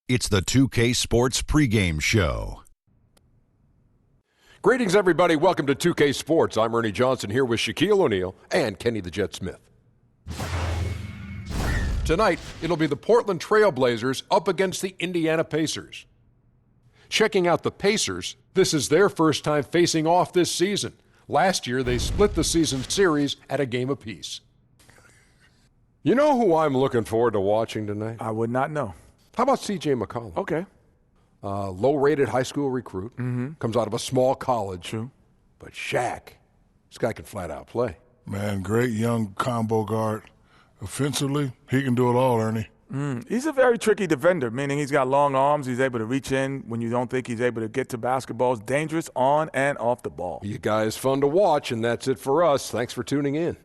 It's the 2K Sports pregame show. Greetings, everybody. Welcome to 2K Sports. I'm Ernie Johnson here with Shaquille O'Neal and Kenny the Jet Smith. Tonight, it'll be the Portland Trail Blazers up against the Indiana Pacers. Checking out the Pacers, this is their first time facing off this season. Last year, they split the season series at a game apiece. You know who I'm looking forward to watching tonight? I would not know. How about C.J. McCollum? Okay. Low-rated high school recruit. Comes out of a small college. True. But Shaq, this guy can flat out play. Man, great young combo guard. Offensively, he can do it all, Ernie. He's a very tricky defender, meaning he's got long arms. He's able to reach in when you don't think he's able to get to basketballs. Dangerous on and off the ball. You guys fun to watch, and that's it for us. Thanks for tuning in.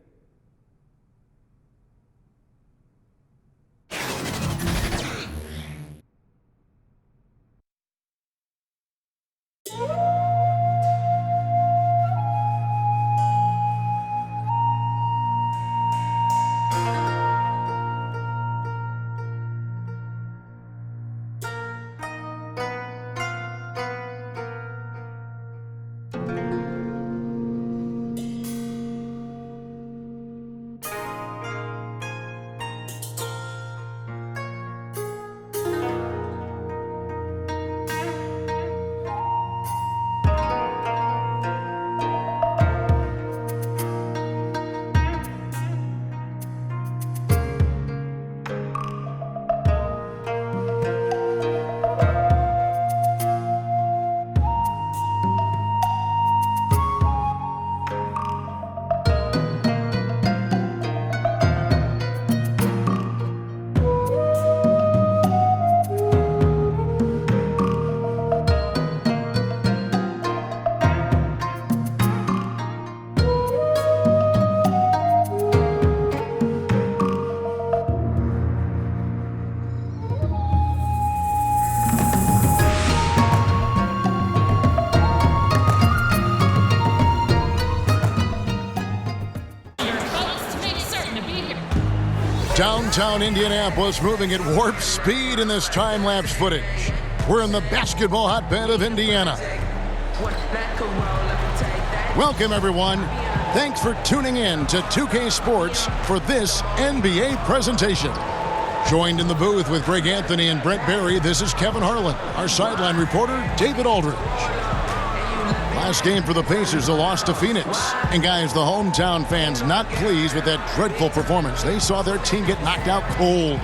Downtown Indianapolis moving at warp speed in this time-lapse footage. We're in the basketball hotbed of Indiana. Welcome, everyone. Thanks for tuning in to 2K Sports for this NBA presentation. Joined in the booth with Greg Anthony and Brent Barry, this is Kevin Harlan. Our sideline reporter, David Aldridge. Last game for the Pacers, a loss to Phoenix. And guys, the hometown fans not pleased with that dreadful performance. They saw their team get knocked out cold.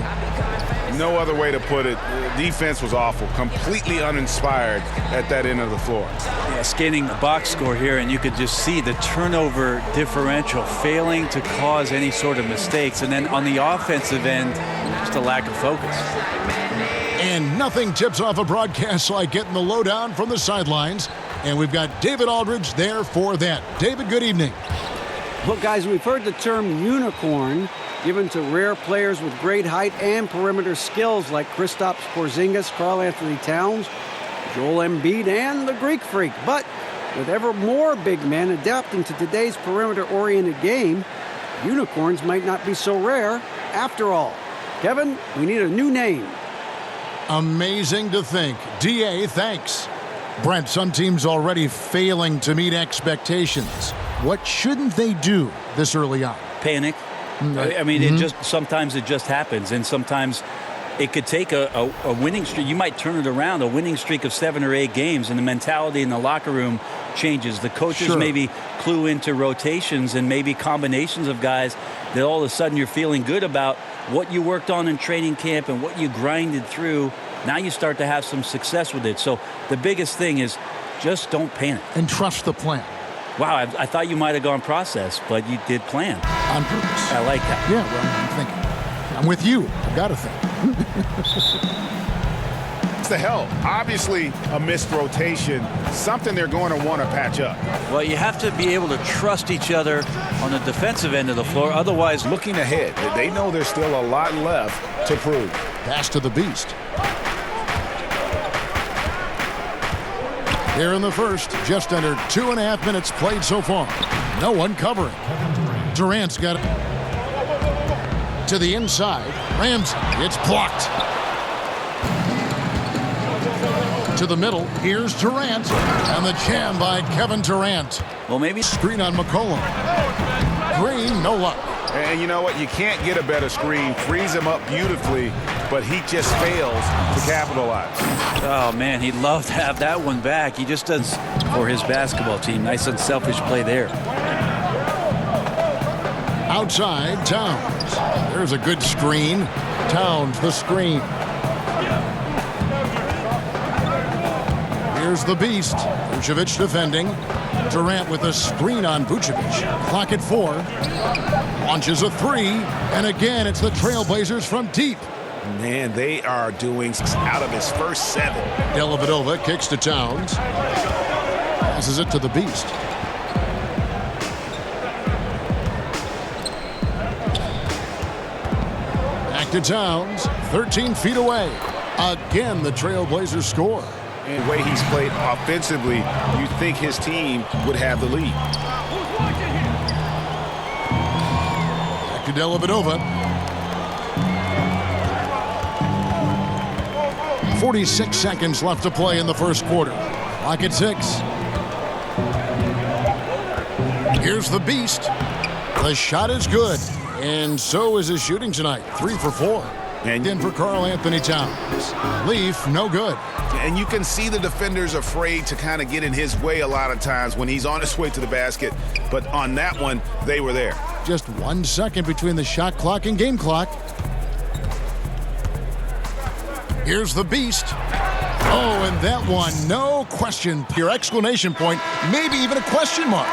No other way to put it. The defense was awful, completely uninspired at that end of the floor. Yeah, scanning the box score here, and you could just see the turnover differential failing to cause any sort of mistakes. And then on the offensive end, just a lack of focus. And nothing tips off a broadcast like getting the lowdown from the sidelines. And we've got David Aldridge there for that. David, good evening. Well, guys, we've heard the term unicorn given to rare players with great height and perimeter skills like Kristaps Porzingis, Karl-Anthony Towns, Joel Embiid, and the Greek Freak. But with ever more big men adapting to today's perimeter-oriented game, unicorns might not be so rare after all. Kevin, we need a new name. Amazing to think. DA, thanks. Brent, some teams already failing to meet expectations. What shouldn't they do this early on? Panic. I mean, sometimes it just happens, and sometimes it could take a winning streak. You might turn it around, a winning streak of 7 or 8 games, and the mentality in the locker room changes. The coaches maybe clue into rotations and maybe combinations of guys that all of a sudden you're feeling good about what you worked on in training camp and what you grinded through. Now you start to have some success with it. So the biggest thing is just don't panic. And trust the plan. Wow, I thought you might have gone process, but you did plan. On purpose. I like that. Yeah, well, I'm thinking. I'm with you. I've got to think. It's the hell. Obviously, a missed rotation, something they're going to want to patch up. Well, you have to be able to trust each other on the defensive end of the floor. Otherwise, Looking ahead, they know there's still a lot left to prove. Pass to the Beast. Here in the first, just under 2.5 minutes played so far. No one covering. Durant's got it to the inside. Ramsey, it's blocked. To the middle, here's Durant. And the jam by Kevin Durant. well, maybe Screen on McCollum. Green, no luck. And you know what? You can't get a better screen. Frees him up beautifully, but he just fails to capitalize. Oh, man, he'd love to have that one back. He just does for his basketball team. Nice unselfish play there. Outside, Towns. There's a good screen. Towns, the screen. Here's the Beast. Vucevic defending. Durant with a screen on Vucevic. Clock at 4. Launches a 3. And again, it's the Trailblazers from deep. Man, they are doing out of his first 7. Dellavedova kicks to Towns. Passes it to the Beast. Back to Towns. 13 feet away. Again, the Trailblazers score. And the way he's played offensively, you'd think his team would have the lead. Back to Dellavedova. 46 seconds left to play in the first quarter. Clock at 6. Here's the Beast. The shot is good. And so is his shooting tonight. 3 for 4. And in for Karl-Anthony Towns. Leaf, no good. And you can see the defenders afraid to kind of get in his way a lot of times when he's on his way to the basket. But on that one, they were there. Just 1 second between the shot clock and game clock. Here's the Beast. Oh, and that one, no question. Your exclamation point, maybe even a question mark.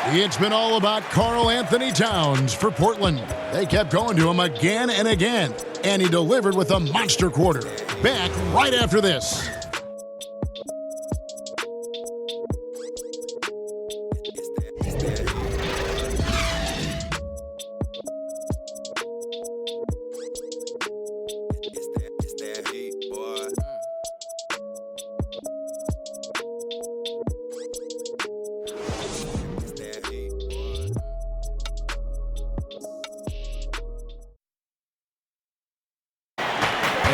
It's been all about Karl-Anthony Towns for Portland. They kept going to him again and again, and he delivered with a monster quarter. Back right after this.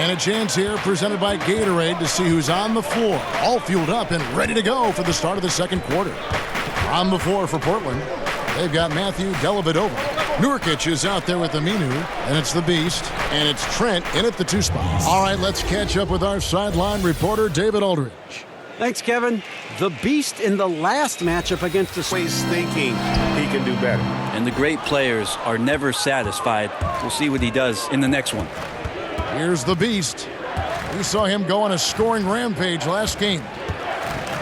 And a chance here presented by Gatorade to see who's on the floor. All fueled up and ready to go for the start of the second quarter. On the floor for Portland, they've got Matthew Dellavedova. Nurkic is out there with Aminu, and it's the Beast, and it's Trent in at the 2 spot. All right, let's catch up with our sideline reporter, David Aldridge. Thanks, Kevin. The Beast in the last matchup against the... Always thinking he can do better. And the great players are never satisfied. We'll see what he does in the next one. Here's the Beast. We saw him go on a scoring rampage last game.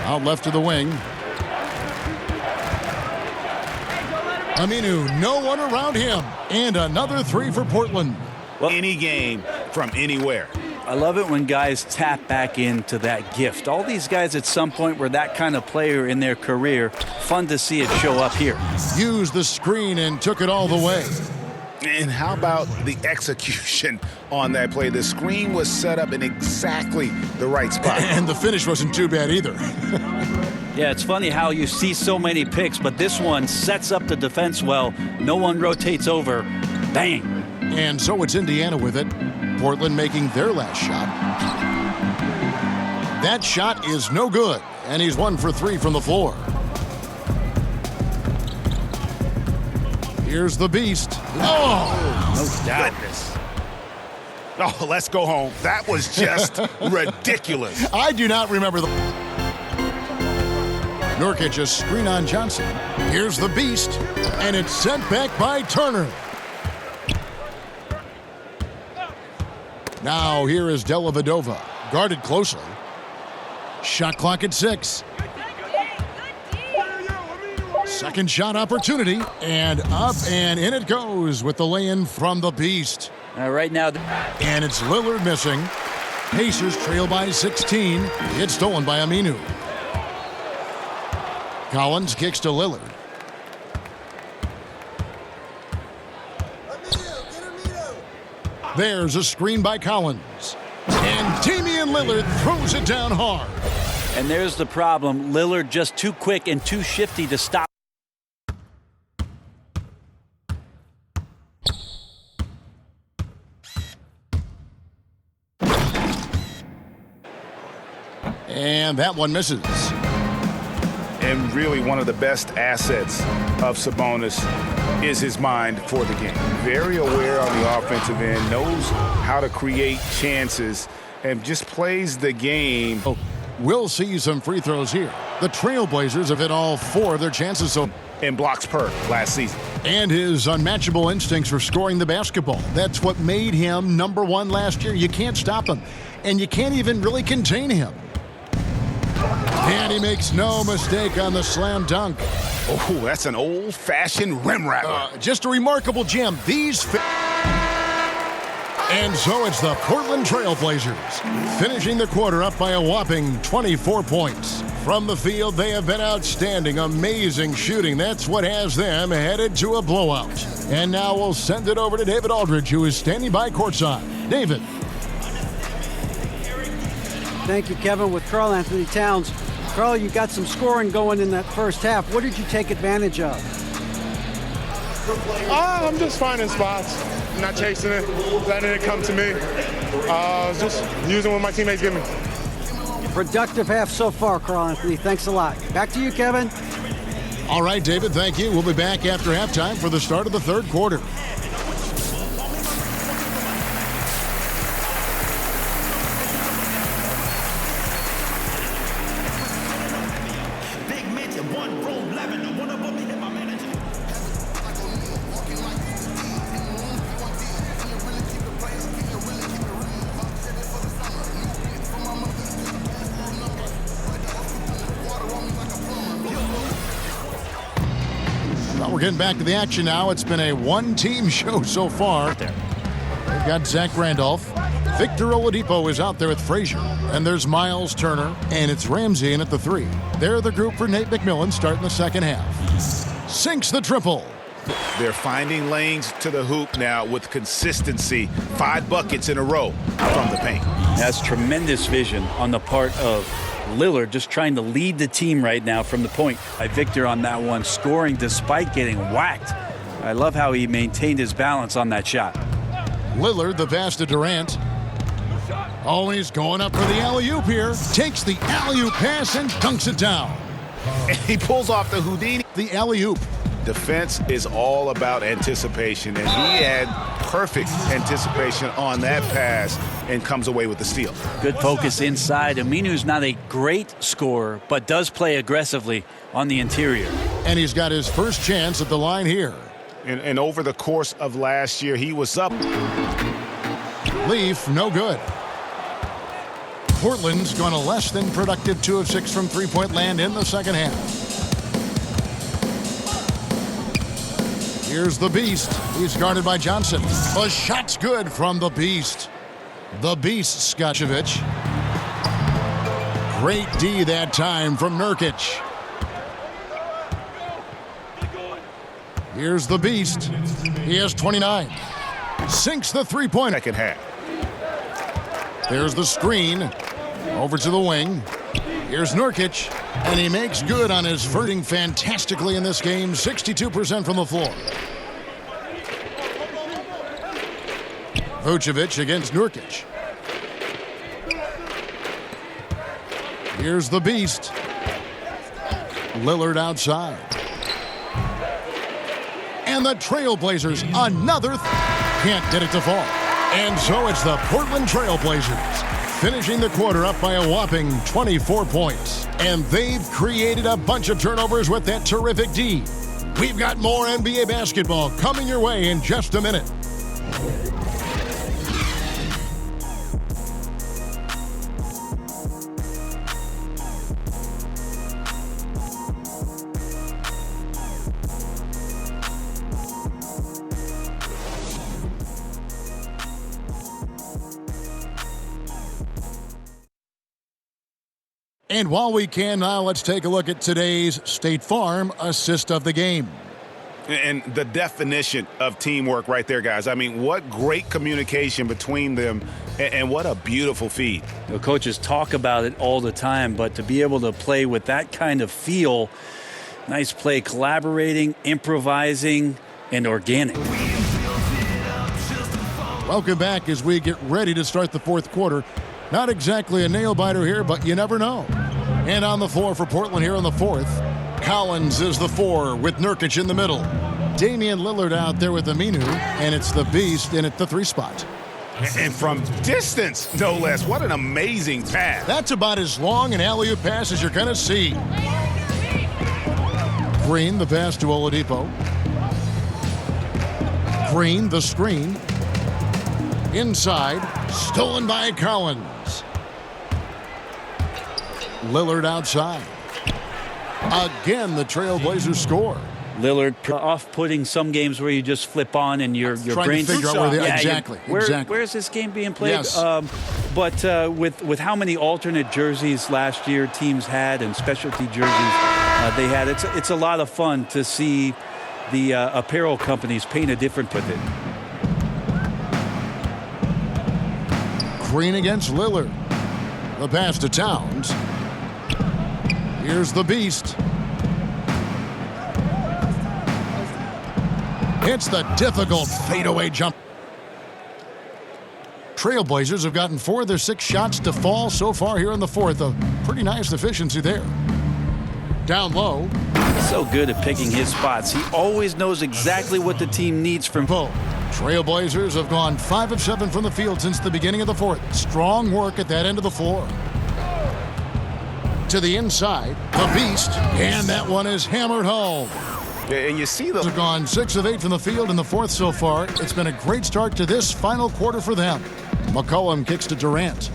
Out left to the wing. Aminu, no one around him. And another 3 for Portland. Well, any game from anywhere. I love it when guys tap back into that gift. All these guys at some point were that kind of player in their career. Fun to see it show up here. Used the screen and took it all the way. And how about the execution on that play? The screen was set up in exactly the right spot. And the finish wasn't too bad either. Yeah, it's funny how you see so many picks, but this one sets up the defense well. No one rotates over. Bang. And so it's Indiana with it. Portland making their last shot. That shot is no good, and he's 1 for 3 from the floor. Here's the Beast. Oh! No goodness. Oh, let's go home. That was just ridiculous. I do not remember the... Nurkic a screen on Johnson. Here's the Beast, and it's sent back by Turner. Now here is Dellavedova, guarded closely. Shot clock at 6. Second shot opportunity, and up and in it goes with the lay-in from the Beast. Right now. And it's Lillard missing. Pacers trail by 16. It's stolen by Aminu. Collins kicks to Lillard. There's a screen by Collins. And Damian Lillard throws it down hard. And there's the problem. Lillard just too quick and too shifty to stop. And that one misses. And really one of the best assets of Sabonis is his mind for the game. Very aware on the offensive end, knows how to create chances, and just plays the game. Oh, we'll see some free throws here. The Trailblazers have hit all 4 of their chances so in blocks per last season. And his unmatchable instincts for scoring the basketball. That's what made him #1 last year. You can't stop him, and you can't even really contain him. And he makes no mistake on the slam dunk. Oh, that's an old-fashioned rim rattler. Just a remarkable gem. And so it's the Portland Trailblazers, finishing the quarter up by a whopping 24 points. From the field, they have been outstanding, amazing shooting. That's what has them headed to a blowout. And now we'll send it over to David Aldridge, who is standing by courtside. David. Thank you, Kevin. With Karl Anthony Towns. Karl, you got some scoring going in that first half. What did you take advantage of? I'm just finding spots, not chasing it, letting it come to me. Just using what my teammates give me. Productive half so far, Karl Anthony. Thanks a lot. Back to you, Kevin. All right, David, thank you. We'll be back after halftime for the start of the third quarter. We're getting back to the action now. It's been a one-team show so far. They've got Zach Randolph. Victor Oladipo is out there with Frazier. And there's Miles Turner. And it's Ramsey in at the 3. They're the group for Nate McMillan starting the second half. Sinks the triple. They're finding lanes to the hoop now with consistency. 5 buckets in a row from the paint. That's tremendous vision on the part of Lillard, just trying to lead the team right now from the point. By Victor on that one, scoring despite getting whacked. I love how he maintained his balance on that shot. Lillard, the pass to Durant. Oh, he's going up for the alley-oop here. Takes the alley-oop pass and dunks it down. And he pulls off the Houdini. The alley-oop. Defense is all about anticipation, and he had perfect anticipation on that pass and comes away with the steal. Good focus inside. Aminu's not a great scorer, but does play aggressively on the interior. And he's got his first chance at the line here. And over the course of last year, he was up. Leaf, no good. Portland's gone a less than productive 2 of 6 from three-point land in the second half. Here's the Beast. He's guarded by Johnson. The shot's good from the Beast. The Beast, Skocevic. Great D that time from Nurkic. Here's the Beast. He has 29. Sinks the three-pointer. Second half. There's the screen. Over to the wing. Here's Nurkic. And he makes good on his verting fantastically in this game. 62% from the floor. Vucevic against Nurkic. Here's the Beast. Lillard outside. And the Trailblazers, another can't get it to fall. And so it's the Portland Trailblazers finishing the quarter up by a whopping 24 points. And they've created a bunch of turnovers with that terrific D. We've got more NBA basketball coming your way in just a minute. And while we can now, let's take a look at today's State Farm assist of the game. And the definition of teamwork right there, guys. I mean, what great communication between them, and what a beautiful feed. The coaches talk about it all the time, but to be able to play with that kind of feel, nice play, collaborating, improvising, and organic. Welcome back as we get ready to start the fourth quarter. Not exactly a nail-biter here, but you never know. And on the floor for Portland here in the fourth, Collins is the 4 with Nurkic in the middle. Damian Lillard out there with Aminu, and it's the Beast in at the 3 spot. And from distance, no less. What an amazing pass. That's about as long an alley-oop pass as you're going to see. Green, the pass to Oladipo. Green, the screen. Inside, stolen by Collins. Lillard outside. Again, the Trailblazers score. Lillard off-putting some games where you just flip on and your brain to figure out where they exactly. Where is this game being played? Yes. But with how many alternate jerseys last year teams had and specialty jerseys they had, it's a lot of fun to see the apparel companies paint a different with it. Green against Lillard. The pass to Towns. Here's the Beast. It's the difficult fadeaway jump. Trailblazers have gotten 4 of their 6 shots to fall so far here in the fourth. A pretty nice efficiency there. Down low. So good at picking his spots. He always knows exactly what the team needs from home. Trailblazers have gone 5 of 7 from the field since the beginning of the fourth. Strong work at that end of the floor. To the inside, the Beast, and that one is hammered home. And you see them. Have gone 6 of 8 from the field in the fourth so far. It's been a great start to this final quarter for them. McCollum kicks to Durant.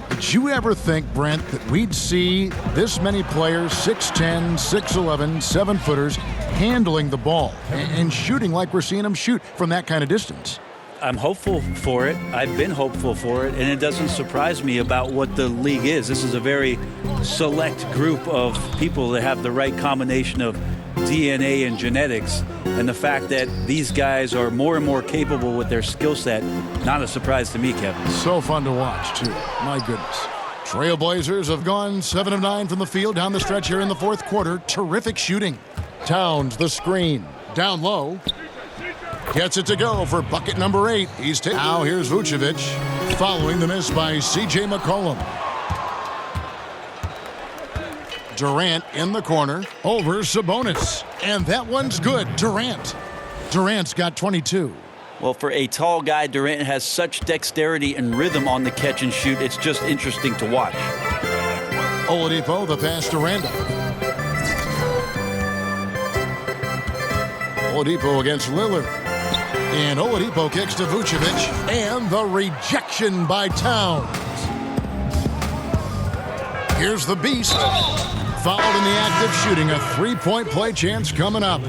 Did you ever think, Brent, that we'd see this many players, 6'10", 6'11", 7-footers, handling the ball and shooting like we're seeing them shoot from that kind of distance? I'm hopeful for it. I've been hopeful for it, and it doesn't surprise me about what the league is. This is a very select group of people that have the right combination of DNA and genetics, and the fact that these guys are more and more capable with their skill set, not a surprise to me, Kevin. So fun to watch, too. My goodness. Trailblazers have gone 7 of 9 from the field down the stretch here in the fourth quarter. Terrific shooting. Towns, the screen. Down low. Gets it to go for bucket number 8. He's taken. Now here's Vucevic, following the miss by C.J. McCollum. Durant in the corner, over Sabonis. And that one's good, Durant. Durant's got 22. Well, for a tall guy, Durant has such dexterity and rhythm on the catch and shoot. It's just interesting to watch. Oladipo, the pass to Randall. Oladipo against Lillard. And Oladipo kicks to Vucevic. And the rejection by Towns. Here's the Beast. Fouled in the act of shooting. A three-point play chance coming up.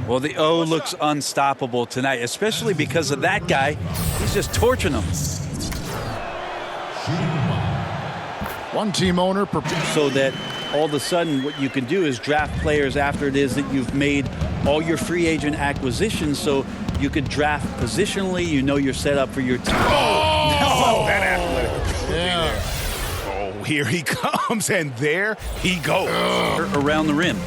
Well, the O looks unstoppable tonight, especially because of that guy. He's just torching them. One team owner. So that all of a sudden what you can do is draft players after it is that you've made all your free agent acquisitions, so you could draft positionally. You know you're set up for your team. Oh, that athletic. Yeah. Oh, here he comes, and there he goes. Around the rim.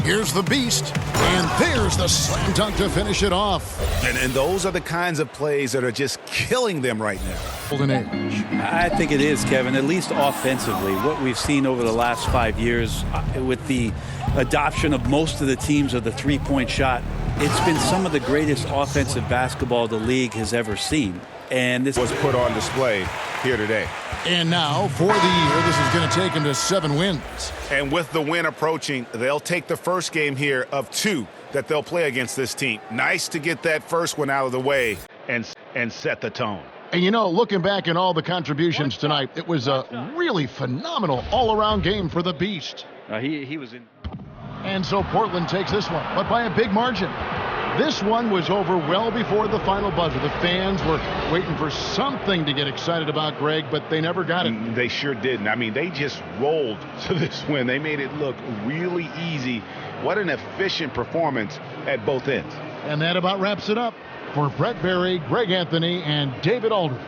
Here's the Beast, and there's the slam dunk to finish it off. And those are the kinds of plays that are just killing them right now. Golden age. I think it is, Kevin, at least offensively. What we've seen over the last 5 years with the adoption of most of the teams of the three-point shot, it's been some of the greatest offensive basketball the league has ever seen. And this was put on display here today. And now, for the year, this is going to take him to 7 wins. And with the win approaching, they'll take the first game here of 2 that they'll play against this team. Nice to get that first one out of the way and set the tone. And you know, looking back at all the contributions tonight, it was a really phenomenal all-around game for the Beast. He was in. And so Portland takes this one, but by a big margin. This one was over well before the final buzzer. The fans were waiting for something to get excited about, Greg, but they never got it. They sure didn't. I mean, they just rolled to this win. They made it look really easy. What an efficient performance at both ends. And that about wraps it up. For Brett Berry, Greg Anthony, and David Aldridge,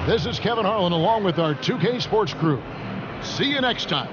this is Kevin Harlan along with our 2K Sports crew. See you next time.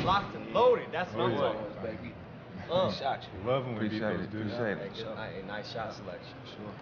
Locked and loaded. That's what I'm talking about, baby. Shot you. Love when we appreciate it. Nice shot selection. Sure.